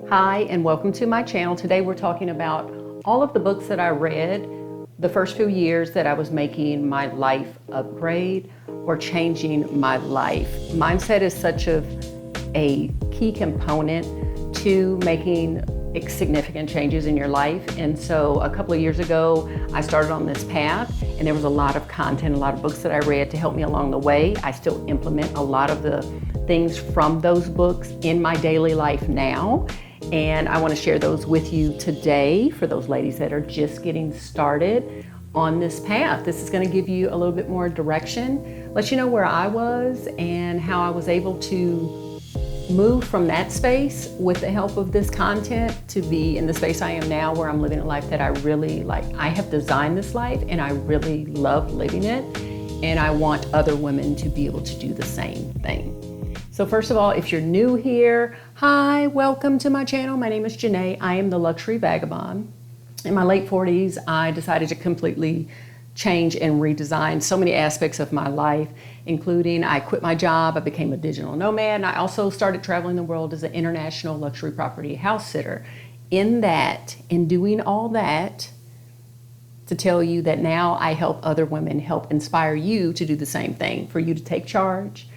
Hi, and welcome to my channel. Today we're talking about all of the books that I read the first few years that I was making my life upgrade or changing my life. Mindset is such a key component to making significant changes in your life. And so a couple of years ago, I started on this path, and there was a lot of content, a lot of books that I read to help me along the way. I still implement a lot of the things from those books in my daily life now. And I want to share those with you today for those ladies that are just getting started on this path. This is going to give you a little bit more direction, let you know where I was and how I was able to move from that space with the help of this content to be in the space I am now, where I'm living a life that I really like. I have designed this life and I really love living it, and I want other women to be able to do the same thing. So first of all, if you're new here, hi, welcome to my channel. My name is Jenée. I am the luxury vagabond. In my late 40s, I decided to completely change and redesign so many aspects of my life, including I quit my job, I became a digital nomad, and I also started traveling the world as an international luxury property house sitter. In doing all that, to tell you that now I help other women, help inspire you to do the same thing, for you to take charge,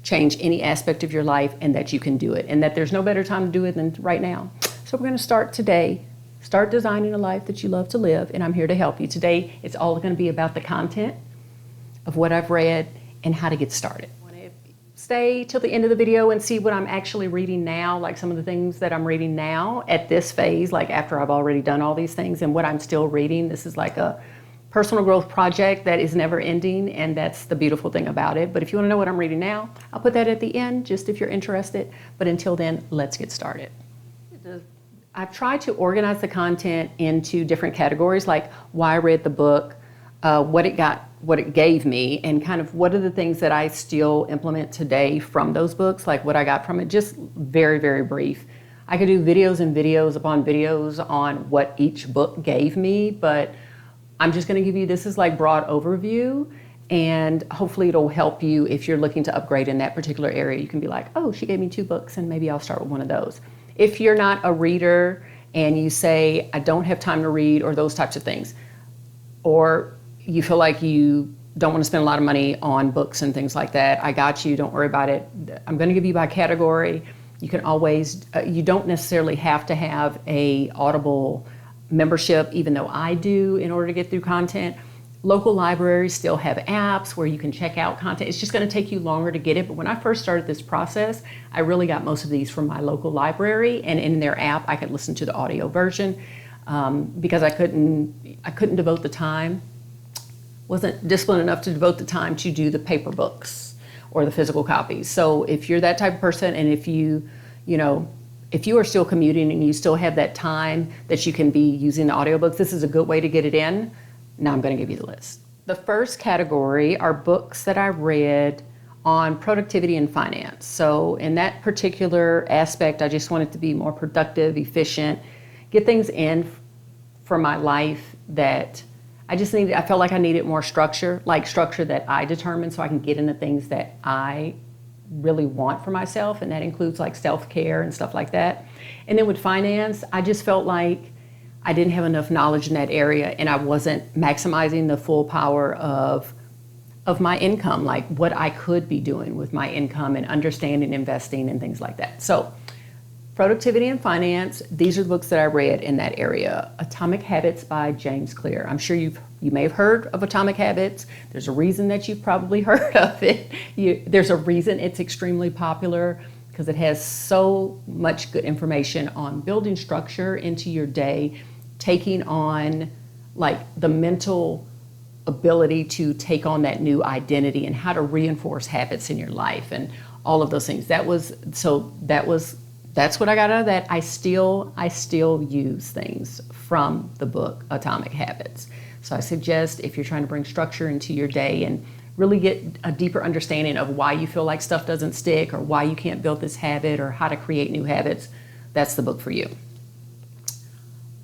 change any aspect of your life, and that you can do it, and that there's no better time to do it than right now. So we're going to start today. Start designing a life that you love to live, and I'm here to help you. Today, it's all going to be about the content of what I've read and how to get started. I want to stay till the end of the video and see what I'm actually reading now, like some of the things that I'm reading now at this phase, like after I've already done all these things, and what I'm still reading. This is like a personal growth project that is never ending, and that's the beautiful thing about it. But if you want to know what I'm reading now, I'll put that at the end, just if you're interested. But until then, let's get started. I've tried to organize the content into different categories, like why I read the book, what it gave me, and kind of what are the things that I still implement today from those books, like what I got from it, just very, very brief. I could do videos and videos upon videos on what each book gave me, but I'm just going to give you, this is like broad overview, and hopefully it'll help you if you're looking to upgrade in that particular area. You can be like, oh, she gave me 2 books and maybe I'll start with one of those. If you're not a reader and you say, I don't have time to read, or those types of things, or you feel like you don't want to spend a lot of money on books and things like that, I got you, don't worry about it. I'm going to give you by category. You can always, you don't necessarily have to have a Audible membership, even though I do, in order to get through content. Local libraries still have apps where you can check out content. It's just going to take you longer to get it. But when I first started this process, I really got most of these from my local library, and in their app, I could listen to the audio version because I couldn't devote the time, wasn't disciplined enough to devote the time to do the paper books or the physical copies. So if you're that type of person, and if you are still commuting and you still have that time that you can be using the audiobooks, this is a good way to get it in. Now I'm going to give you the list. The first category are books that I read on productivity and finance. So in that particular aspect, I just wanted to be more productive, efficient, get things in for my life that I felt like I needed more structure, like structure that I determine so I can get into things that I really want for myself, and that includes like self-care and stuff like that. And then with finance, I just felt like I didn't have enough knowledge in that area, and I wasn't maximizing the full power of my income, like what I could be doing with my income and understanding investing and things like that. So productivity and finance, these are the books that I read in that area. Atomic Habits by James Clear. I'm sure you may have heard of Atomic Habits. There's a reason that you've probably heard of it. There's a reason it's extremely popular, because it has so much good information on building structure into your day, taking on like the mental ability to take on that new identity and how to reinforce habits in your life and all of those things. That's what I got out of that. I still use things from the book Atomic Habits. So I suggest, if you're trying to bring structure into your day and really get a deeper understanding of why you feel like stuff doesn't stick, or why you can't build this habit, or how to create new habits, that's the book for you.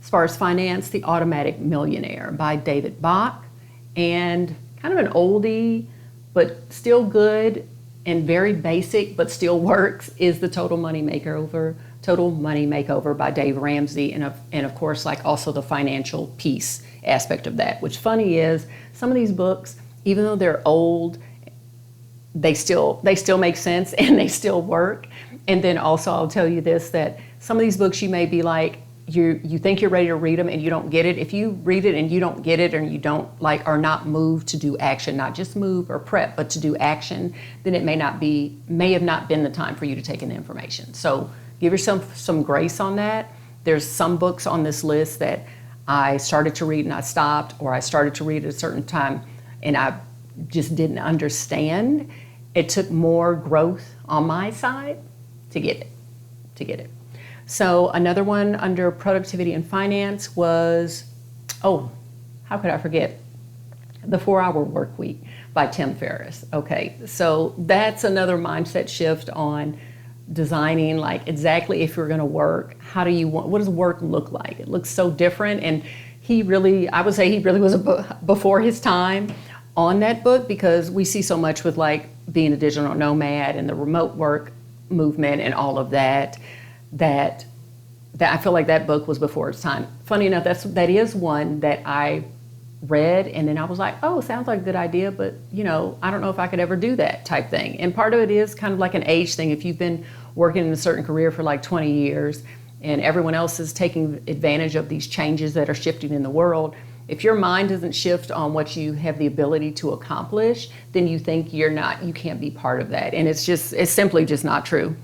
As far as finance, The Automatic Millionaire by David Bach, and kind of an oldie, but still good and very basic, but still works, is The Total Money Makeover Total Money Makeover by Dave Ramsey, and of course, like also the financial piece aspect of that. Which funny is, some of these books, even though they're old, they still make sense and they still work. And then also, I'll tell you this, that some of these books you may be like, you think you're ready to read them and you don't get it. If you read it and you don't get it, or you don't like, are not moved to do action, not just move or prep, but to do action, then it may have not been the time for you to take in the information. So give yourself some grace on that. There's some books on this list that I started to read and I stopped, or I started to read at a certain time and I just didn't understand. It took more growth on my side to get it. So another one under productivity and finance was, how could I forget? The 4-Hour Work Week by Tim Ferriss. Okay, so that's another mindset shift on designing, like, exactly if you're going to work, what does work look like? It looks so different, and I would say he really was before his time on that book, because we see so much with like being a digital nomad and the remote work movement and all of that I feel like that book was before its time. Funny enough, that is one that I read, and then I was like, sounds like a good idea, but I don't know if I could ever do that type thing. And part of it is kind of like an age thing. If you've been working in a certain career for like 20 years and everyone else is taking advantage of these changes that are shifting in the world, if your mind doesn't shift on what you have the ability to accomplish, then you think you can't be part of that. And it's simply just not true.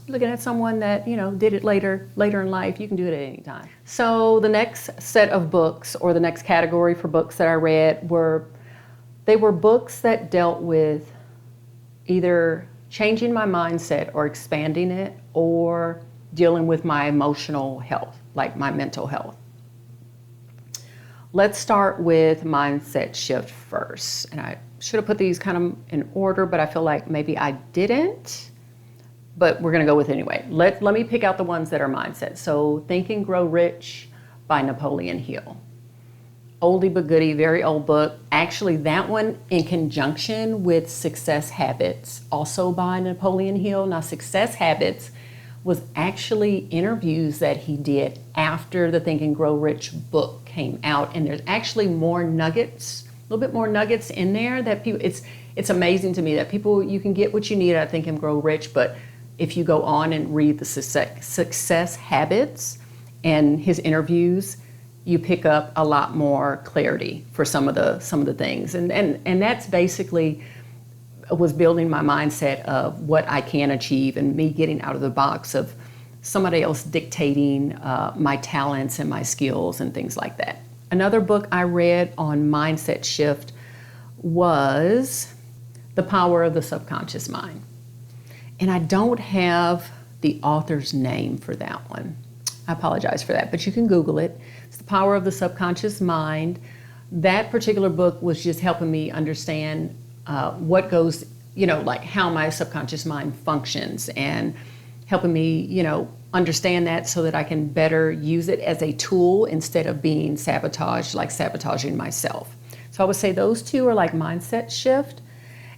Looking at someone that, did it later in life, you can do it at any time. So the next set of books, or the next category for books that I read, were books that dealt with either changing my mindset or expanding it, or dealing with my emotional health, like my mental health. Let's start with mindset shift first. And I should have put these kind of in order, but I feel like maybe I didn't. But we're going to go with it anyway. Let me pick out the ones that are mindset. So Think and Grow Rich by Napoleon Hill. Oldie but goodie, very old book. Actually, that one in conjunction with Success Habits, also by Napoleon Hill. Now, Success Habits was actually interviews that he did after the Think and Grow Rich book came out, and there's actually more nuggets, a little bit more nuggets in there that people, it's amazing to me that people, you can get what you need out of Think and Grow Rich, but if you go on and read the Success Habits and his interviews, you pick up a lot more clarity for some of the things, and that's basically was building my mindset of what I can achieve, and me getting out of the box of somebody else dictating my talents and my skills and things like that. Another book I read on mindset shift was The Power of the Subconscious Mind. And I don't have the author's name for that one. I apologize for that, but you can Google it. It's The Power of the Subconscious Mind. That particular book was just helping me understand what goes, like how my subconscious mind functions, and helping me, understand that so that I can better use it as a tool instead of being sabotaging myself. So I would say those two are like mindset shift.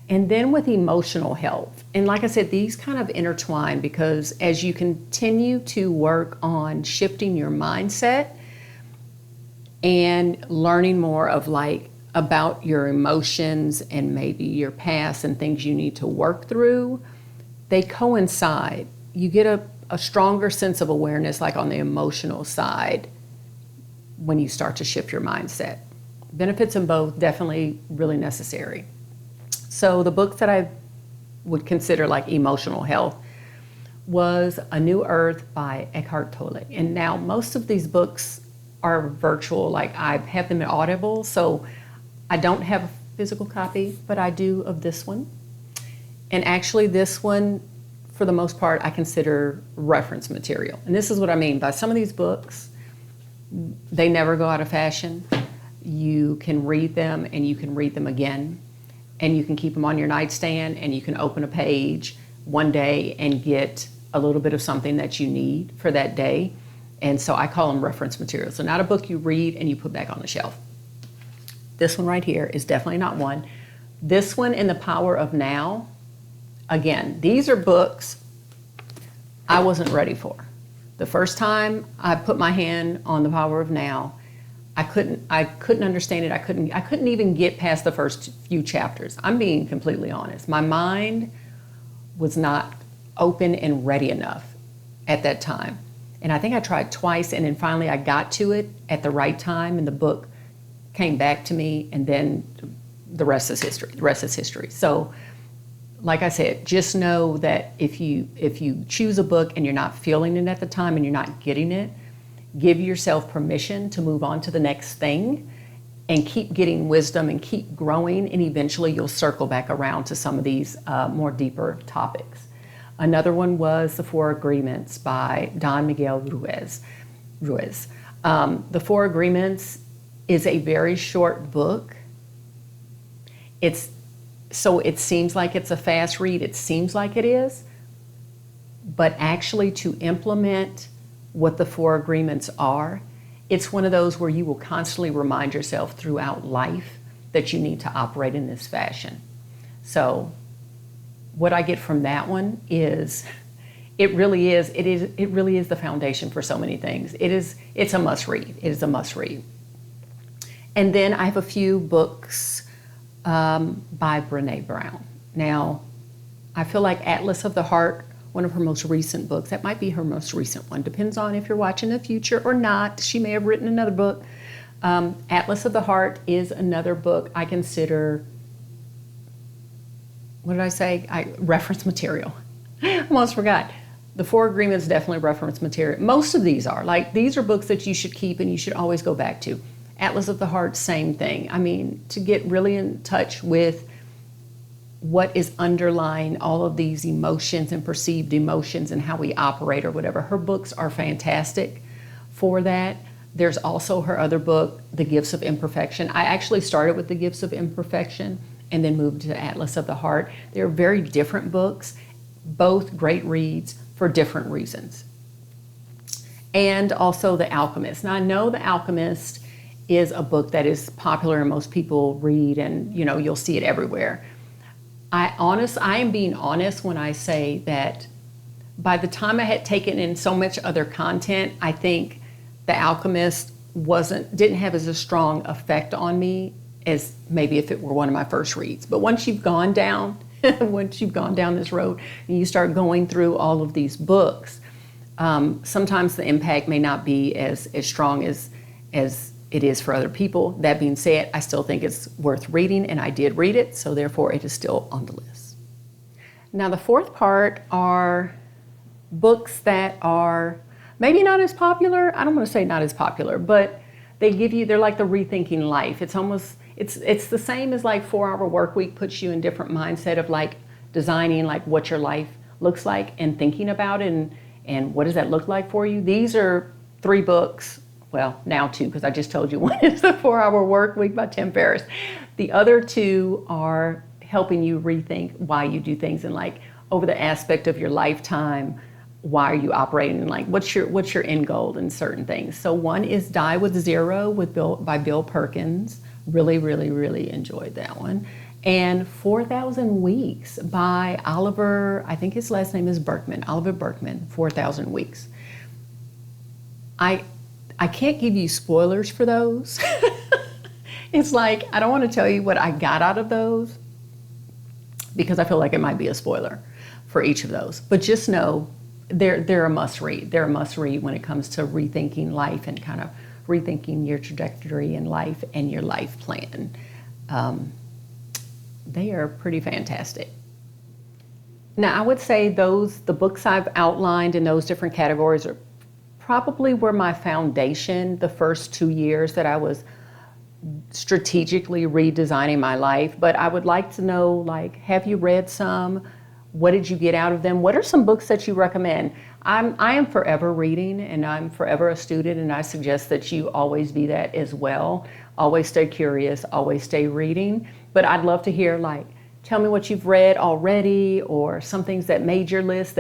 And then with emotional health, and like I said, these kind of intertwine, because as you continue to work on shifting your mindset and learning more of about your emotions and maybe your past and things you need to work through, they coincide. You get a stronger sense of awareness, like on the emotional side, when you start to shift your mindset. Benefits in both, definitely really necessary. So the books that I would consider like emotional health was A New Earth by Eckhart Tolle. And now most of these books are virtual, like I have them in Audible, so I don't have a physical copy, but I do of this one. And actually this one, for the most part, I consider reference material. And this is what I mean by some of these books, they never go out of fashion. You can read them and you can read them again, and you can keep them on your nightstand, and you can open a page one day and get a little bit of something that you need for that day. And so I call them reference material. So not a book you read and you put back on the shelf. This one right here is definitely not one. This one and The Power of Now, again, these are books I wasn't ready for. The first time I put my hand on The Power of Now, I couldn't understand it. I couldn't even get past the first few chapters. I'm being completely honest. My mind was not open and ready enough at that time. And I think I tried twice, and then finally I got to it at the right time, and the book came back to me, and then the rest is history. The rest is history. So, like I said, just know that if you choose a book and you're not feeling it at the time and you're not getting it, give yourself permission to move on to the next thing and keep getting wisdom and keep growing, and eventually you'll circle back around to some of these more deeper topics. Another one was The Four Agreements by Don Miguel Ruiz. The Four Agreements is a very short book. So it seems like it's a fast read. It seems like it is. But actually to implement what the Four Agreements are, it's one of those where you will constantly remind yourself throughout life that you need to operate in this fashion. So what I get from that one is it really is the foundation for so many things. It's a must read. It is a must read. And then I have a few books by Brené Brown. Now, I feel like Atlas of the Heart, one of her most recent books, that might be her most recent one, depends on if you're watching the future or not. She may have written another book. Atlas of the Heart is another book I consider, what did I say? Reference material. I almost forgot. The Four Agreements definitely reference material. Most of these are. Like, these are books that you should keep and you should always go back to. Atlas of the Heart, same thing. I mean, to get really in touch with what is underlying all of these emotions and perceived emotions and how we operate or whatever. Her books are fantastic for that. There's also her other book, The Gifts of Imperfection. I actually started with The Gifts of Imperfection and then moved to Atlas of the Heart. They're very different books, both great reads for different reasons. And also The Alchemist. Now, I know The Alchemist is a book that is popular and most people read, and you'll see it everywhere. I am being honest when I say that by the time I had taken in so much other content, I think The Alchemist didn't have as a strong effect on me as maybe if it were one of my first reads. But once you've gone down this road and you start going through all of these books, sometimes the impact may not be as strong as it is for other people. That being said, I still think it's worth reading, and I did read it, so therefore it is still on the list. Now, the fourth part are books that are maybe not as popular. I don't want to say not as popular, but they're like the Rethinking Life. It's the same as like 4-Hour Workweek puts you in different mindset of like designing like what your life looks like and thinking about it and what does that look like for you. These are 3 books. Well, now 2, because I just told you one is The 4-Hour Workweek by Tim Ferriss. The other 2 are helping you rethink why you do things and like over the aspect of your lifetime, why are you operating and like what's your end goal in certain things. So one is Die with Zero by Bill Perkins. Really, really, really enjoyed that one. And 4,000 Weeks by Oliver, I think his last name is Berkman, Oliver Berkman, 4,000 Weeks. I can't give you spoilers for those. It's like, I don't want to tell you what I got out of those because I feel like it might be a spoiler for each of those. But just know they're a must read. They're a must read when it comes to rethinking life and kind of rethinking your trajectory in life and your life plan. They are pretty fantastic. Now, I would say the books I've outlined in those different categories probably were my foundation the first 2 years that I was strategically redesigning my life. But I would like to know, like, have you read some? What did you get out of them? What are some books that you recommend? I am forever reading and I'm forever a student, and I suggest that you always be that as well. Always stay curious, always stay reading. But I'd love to hear, like, tell me what you've read already, or some things that made your list,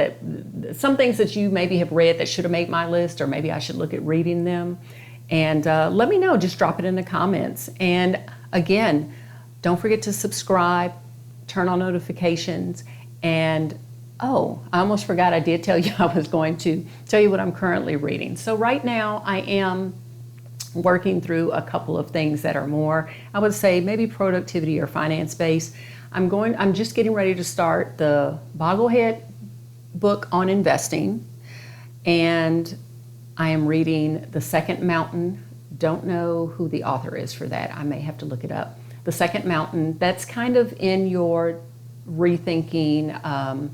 some things that you maybe have read that should have made my list, or maybe I should look at reading them. And let me know, just drop it in the comments. And again, don't forget to subscribe, turn on notifications, and Oh, I almost forgot I did tell you I was going to tell you what I'm currently reading. So right now I am working through a couple of things that are more, I would say, maybe productivity or finance based. I'm just getting ready to start the Bogglehead book on investing, and I am reading The Second Mountain. Don't know who the author is for that. I may have to look it up. The Second Mountain, that's kind of in your rethinking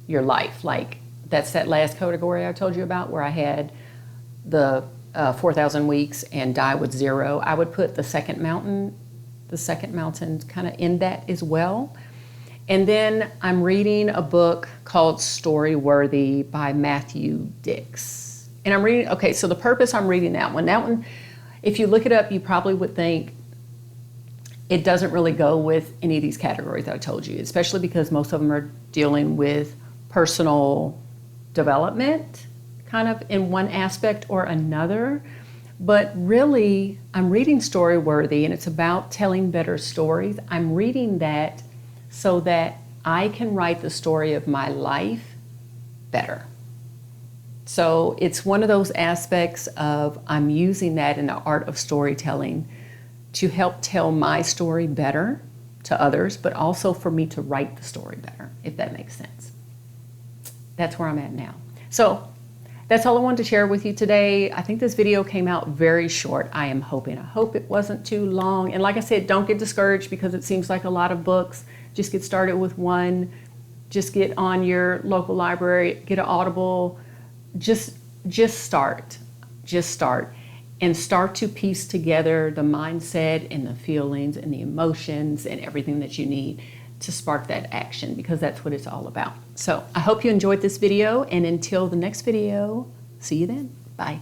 your life. Like, that's that last category I told you about where I had the 4,000 weeks and die with zero. I would put the second mountain kind of in that as well. And then I'm reading a book called Story Worthy by Matthew Dix. And I'm reading, okay, so the purpose I'm reading that one, if you look it up, you probably would think it doesn't really go with any of these categories I told you, especially because most of them are dealing with personal development, kind of in one aspect or another. But really, I'm reading Story Worthy, and it's about telling better stories. I'm reading that so that I can write the story of my life better. So it's one of those aspects of I'm using that in the art of storytelling to help tell my story better to others, but also for me to write the story better, if that makes sense. That's where I'm at now. So that's all I wanted to share with you today. I think this video came out very short. I hope it wasn't too long. And like I said, don't get discouraged because it seems like a lot of books. Just get started with one. Just get on your local library, get an Audible. Just start. Just start. And start to piece together the mindset and the feelings and the emotions and everything that you need to spark that action, because that's what it's all about. So I hope you enjoyed this video, and until the next video, see you then. Bye.